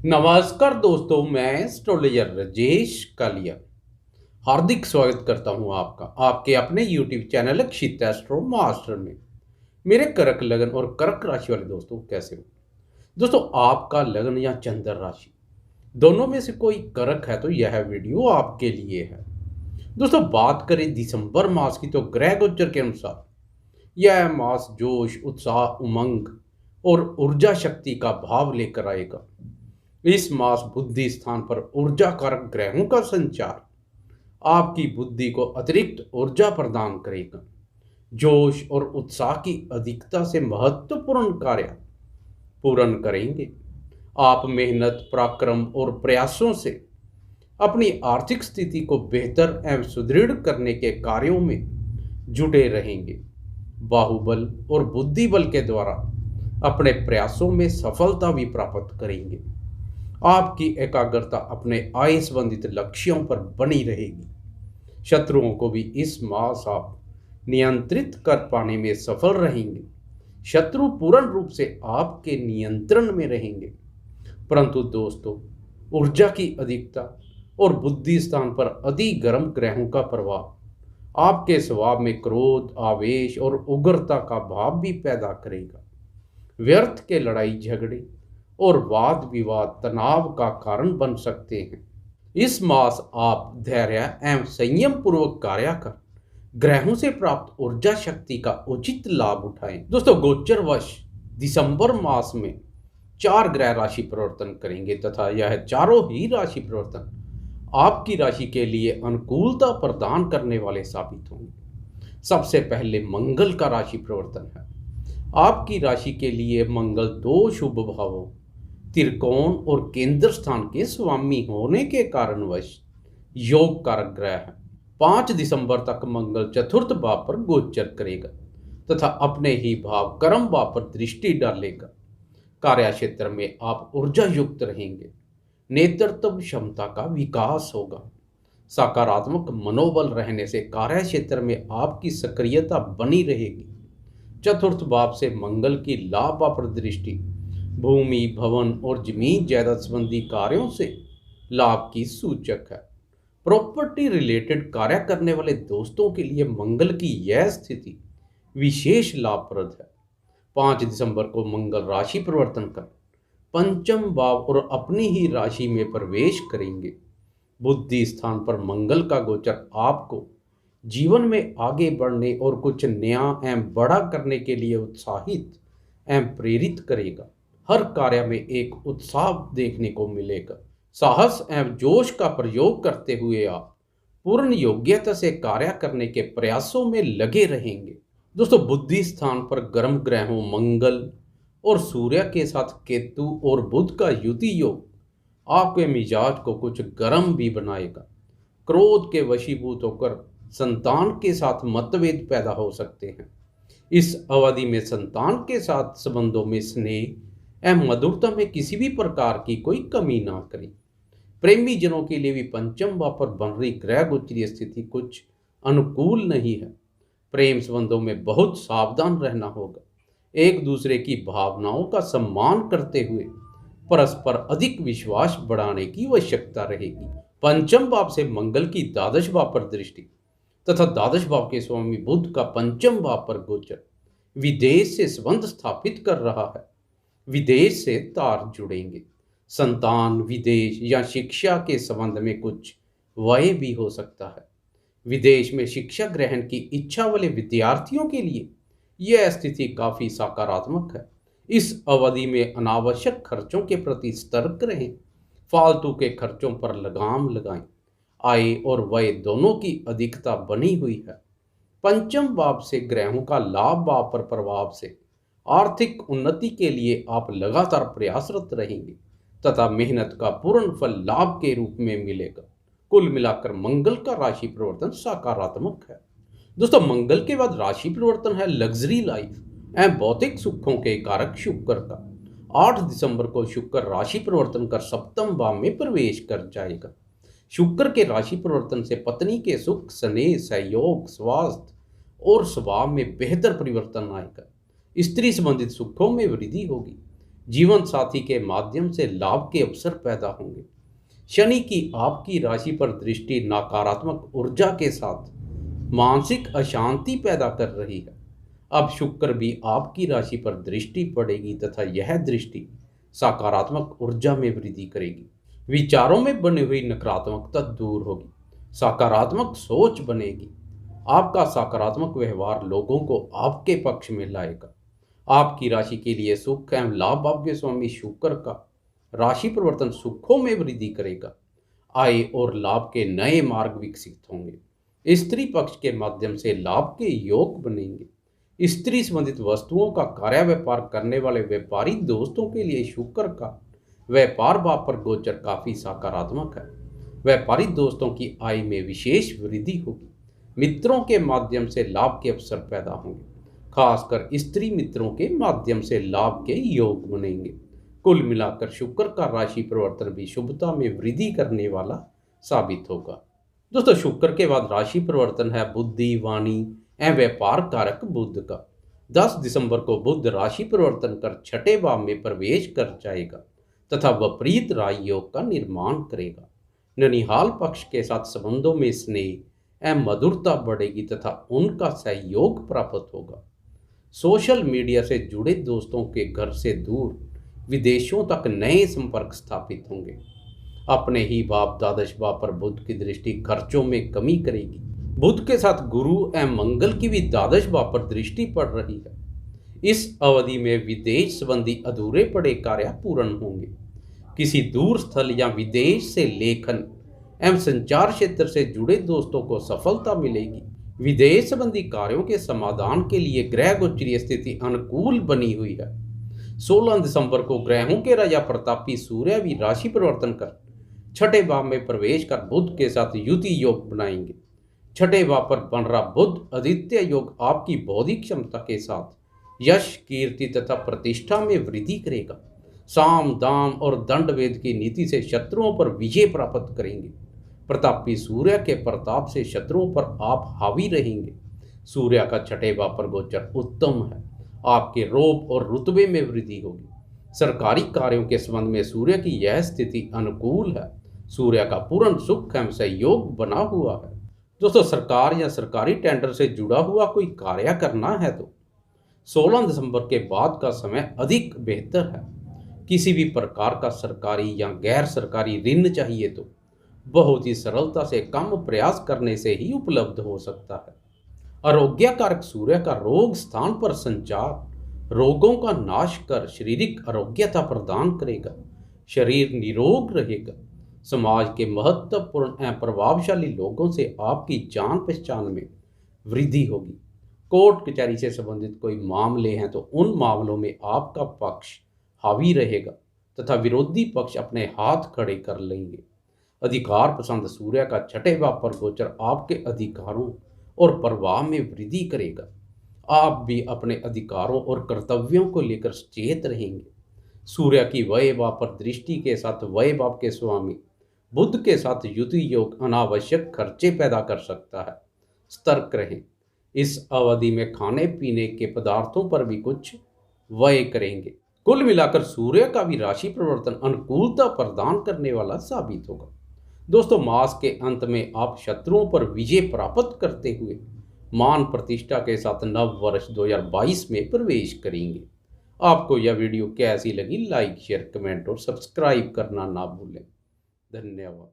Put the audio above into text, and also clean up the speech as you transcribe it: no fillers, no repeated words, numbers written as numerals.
नमस्कार दोस्तों, मैं एस्ट्रोलॉजर राजेश कालिया हार्दिक स्वागत करता हूं आपका आपके अपने YouTube चैनल अक्षित एस्ट्रो मास्टर में। मेरे कर्क लगन और कर्क राशि वाले दोस्तों, कैसे हो दोस्तों? आपका लगन या चंद्र राशि दोनों में से कोई कर्क है तो यह वीडियो आपके लिए है। दोस्तों, बात करें दिसंबर मास की तो ग्रह गोचर के अनुसार यह मास जोश, उत्साह, उमंग और ऊर्जा शक्ति का भाव लेकर आएगा। इस मास बुद्धि स्थान पर ऊर्जा कारक ग्रहों का संचार आपकी बुद्धि को अतिरिक्त ऊर्जा प्रदान करेगा। जोश और उत्साह की अधिकता से महत्वपूर्ण कार्य पूर्ण करेंगे। आप मेहनत, पराक्रम और प्रयासों से अपनी आर्थिक स्थिति को बेहतर एवं सुदृढ़ करने के कार्यों में जुटे रहेंगे। बाहुबल और बुद्धि बल के द्वारा अपने प्रयासों में सफलता भी प्राप्त करेंगे। आपकी एकाग्रता अपने आय संबंधित लक्ष्यों पर बनी रहेगी। शत्रुओं को भी इस मास आप नियंत्रित कर पाने में सफल रहेंगे। शत्रु पूर्ण रूप से आपके नियंत्रण में रहेंगे। परंतु दोस्तों, ऊर्जा की अधिकता और बुद्धि स्थान पर अति गर्म ग्रहों का प्रभाव आपके स्वभाव में क्रोध, आवेश और उग्रता का भाव भी पैदा करेगा। व्यर्थ के लड़ाई झगड़े और वाद विवाद तनाव का कारण बन सकते हैं। इस मास आप धैर्य एवं संयम पूर्वक कार्य कर ग्रहों से प्राप्त ऊर्जा शक्ति का उचित लाभ उठाएं। दोस्तों, गोचरवश दिसंबर मास में 4 ग्रह राशि परिवर्तन करेंगे तथा यह चारों ही राशि परिवर्तन आपकी राशि के लिए अनुकूलता प्रदान करने वाले साबित होंगे। सबसे पहले मंगल का राशि परिवर्तन है। आपकी राशि के लिए मंगल 2 शुभ भावों त्रिकोण और केंद्र स्थान के स्वामी होने के कारणवश योग कारक ग्रह है। 5 दिसंबर तक मंगल चतुर्थ भाव पर गोचर करेगा तथा अपने ही भाव कर्म भाव पर दृष्टि डालेगा। कार्य क्षेत्र में आप ऊर्जा युक्त रहेंगे। नेतृत्व क्षमता का विकास होगा। सकारात्मक मनोबल रहने से कार्य क्षेत्र में आपकी सक्रियता बनी रहेगी। चतुर्थ भाव से मंगल की लाभ पर दृष्टि भूमि, भवन और जमीन जायदाद संबंधी कार्यों से लाभ की सूचक है। प्रॉपर्टी रिलेटेड कार्य करने वाले दोस्तों के लिए मंगल की यह स्थिति विशेष लाभप्रद है। 5 दिसंबर को मंगल राशि परिवर्तन कर पंचम भाव और अपनी ही राशि में प्रवेश करेंगे। बुद्धि स्थान पर मंगल का गोचर आपको जीवन में आगे बढ़ने और कुछ नया एवं बड़ा करने के लिए उत्साहित एवं प्रेरित करेगा। हर कार्य में एक उत्साह देखने को मिलेगा। साहस एवं जोश का प्रयोग करते हुए आप पूर्ण योग्यता से कार्य करने के प्रयासों में लगे रहेंगे। दोस्तों, बुद्धि स्थान पर गर्म ग्रहों मंगल और सूर्य के साथ केतु और बुध का युति योग आपके मिजाज को कुछ गर्म भी बनाएगा। क्रोध के वशीभूत होकर संतान के साथ मतभेद पैदा हो सकते हैं। इस अवधि में संतान के साथ संबंधों में स्नेह एवं मधुरता में किसी भी प्रकार की कोई कमी ना करें। प्रेमी जनों के लिए भी पंचम भाव पर बन रही ग्रह गोचरीय स्थिति कुछ अनुकूल नहीं है। प्रेम संबंधों में बहुत सावधान रहना होगा। एक दूसरे की भावनाओं का सम्मान करते हुए परस्पर अधिक विश्वास बढ़ाने की आवश्यकता रहेगी। पंचम भाव से मंगल की द्वादश भाव पर दृष्टि तथा द्वादश भाव के स्वामी बुध का पंचम भाव पर गोचर विदेश से संबंध स्थापित कर रहा है। विदेश से तार जुड़ेंगे। संतान, विदेश या शिक्षा के संबंध में कुछ व्यय भी हो सकता है। विदेश में शिक्षा ग्रहण की इच्छा वाले विद्यार्थियों के लिए यह स्थिति काफी सकारात्मक है। इस अवधि में अनावश्यक खर्चों के प्रति सतर्क रहें। फालतू के खर्चों पर लगाम लगाएं। आय और व्यय दोनों की अधिकता बनी हुई है। पंचम भाव से ग्रहों का लाभ भाव पर प्रभाव से आर्थिक उन्नति के लिए आप लगातार प्रयासरत रहेंगे तथा मेहनत का पूर्ण फल लाभ के रूप में मिलेगा। कुल मिलाकर मंगल का राशि परिवर्तन सकारात्मक है। दोस्तों, मंगल के बाद राशि परिवर्तन है लग्जरी लाइफ एवं भौतिक सुखों के कारक शुक्र का। 8 दिसंबर को शुक्र राशि परिवर्तन कर सप्तम भाव में प्रवेश कर जाएगा। शुक्र के राशि परिवर्तन से पत्नी के सुख, स्नेह, सहयोग, स्वास्थ्य और स्वभाव में बेहतर परिवर्तन आएगा। स्त्री संबंधित सुखों में वृद्धि होगी। जीवन साथी के माध्यम से लाभ के अवसर पैदा होंगे। शनि की आपकी राशि पर दृष्टि नकारात्मक ऊर्जा के साथ मानसिक अशांति पैदा कर रही है। अब शुक्र भी आपकी राशि पर दृष्टि पड़ेगी तथा यह दृष्टि सकारात्मक ऊर्जा में वृद्धि करेगी। विचारों में बनी हुई नकारात्मकता दूर होगी, सकारात्मक सोच बनेगी। आपका सकारात्मक व्यवहार लोगों को आपके पक्ष में लाएगा। आपकी राशि के लिए सुख एवं लाभ भाग्य स्वामी शुक्र का राशि परिवर्तन सुखों में वृद्धि करेगा। आय और लाभ के नए मार्ग विकसित होंगे। स्त्री पक्ष के माध्यम से लाभ के योग बनेंगे। स्त्री संबंधित वस्तुओं का कार्य व्यापार करने वाले व्यापारी दोस्तों के लिए शुक्र का व्यापार भाव पर गोचर काफी सकारात्मक है। व्यापारी दोस्तों की आय में विशेष वृद्धि होगी। मित्रों के माध्यम से लाभ के अवसर पैदा होंगे, खासकर स्त्री मित्रों के माध्यम से लाभ के योग बनेंगे। कुल मिलाकर शुक्र का राशि परिवर्तन भी शुभता में वृद्धि करने वाला साबित होगा। दोस्तों, शुक्र के बाद राशि परिवर्तन है बुद्धि, वाणी एवं व्यापार कारक बुध का। 10 दिसंबर को बुध राशि परिवर्तन कर छठे भाव में प्रवेश कर जाएगा तथा विपरीत राजयोग योग का निर्माण करेगा। ननिहाल पक्ष के साथ संबंधों में स्नेह एवं मधुरता बढ़ेगी तथा उनका सहयोग प्राप्त होगा। सोशल मीडिया से जुड़े दोस्तों के घर से दूर विदेशों तक नए संपर्क स्थापित होंगे। अपने ही भाव द्वादश भाव पर बुध की दृष्टि खर्चों में कमी करेगी। बुध के साथ गुरु एवं मंगल की भी द्वादश भाव पर दृष्टि पड़ रही है। इस अवधि में विदेश संबंधी अधूरे पड़े कार्य पूर्ण होंगे। किसी दूर स्थल या विदेश से लेखन एवं संचार क्षेत्र से जुड़े दोस्तों को सफलता मिलेगी। विदेश संबंधी कार्यों के समाधान के लिए ग्रह गोचरीय स्थिति अनुकूल बनी हुई है। 16 दिसंबर को ग्रहों के राजा प्रतापी सूर्य भी राशि परिवर्तन कर छठे भाव में प्रवेश कर बुध के साथ युति योग बनाएंगे। छठे भाव पर बन रहा बुध आदित्य योग आपकी बौद्धिक क्षमता के साथ यश, कीर्ति तथा प्रतिष्ठा में वृद्धि करेगा। साम, दाम और दंड वेद की नीति से शत्रुओं पर विजय प्राप्त करेंगे। प्रतापी सूर्य के प्रताप से शत्रुओं पर आप हावी रहेंगे। सूर्य का छठे भाव पर गोचर उत्तम है। आपके रोब और रुतबे में वृद्धि होगी। सरकारी कार्यों के संबंध में सूर्य की यह स्थिति अनुकूल है। सूर्य का पूर्ण सुख एवं सहयोग बना हुआ है। दोस्तों, सरकार या सरकारी टेंडर से जुड़ा हुआ कोई कार्य करना है तो 16 दिसंबर के बाद का समय अधिक बेहतर है। किसी भी प्रकार का सरकारी या गैर सरकारी ऋण चाहिए तो बहुत ही सरलता से कम प्रयास करने से ही उपलब्ध हो सकता है। आरोग्य कारक सूर्य का रोग स्थान पर संचार रोगों का नाश कर शारीरिक आरोग्यता प्रदान करेगा। शरीर निरोग रहेगा। समाज के महत्वपूर्ण एवं प्रभावशाली लोगों से आपकी जान पहचान में वृद्धि होगी। कोर्ट कचहरी से संबंधित कोई मामले हैं तो उन मामलों में आपका पक्ष हावी रहेगा तथा विरोधी पक्ष अपने हाथ खड़े कर लेंगे। अधिकार पसंद सूर्य का छठे भाव पर गोचर आपके अधिकारों और प्रभाव में वृद्धि करेगा। आप भी अपने अधिकारों और कर्तव्यों को लेकर सचेत रहेंगे। सूर्य की वय भाव पर दृष्टि के साथ वय भाव के स्वामी बुध के साथ युति योग अनावश्यक खर्चे पैदा कर सकता है। सतर्क रहें। इस अवधि में खाने पीने के पदार्थों पर भी कुछ व्यय करेंगे। कुल मिलाकर सूर्य का भी राशि परिवर्तन अनुकूलता प्रदान करने वाला साबित होगा। दोस्तों, मास के अंत में आप शत्रुओं पर विजय प्राप्त करते हुए मान प्रतिष्ठा के साथ नव वर्ष 2022 में प्रवेश करेंगे। आपको यह वीडियो कैसी लगी? लाइक, शेयर, कमेंट और सब्सक्राइब करना ना भूलें। धन्यवाद।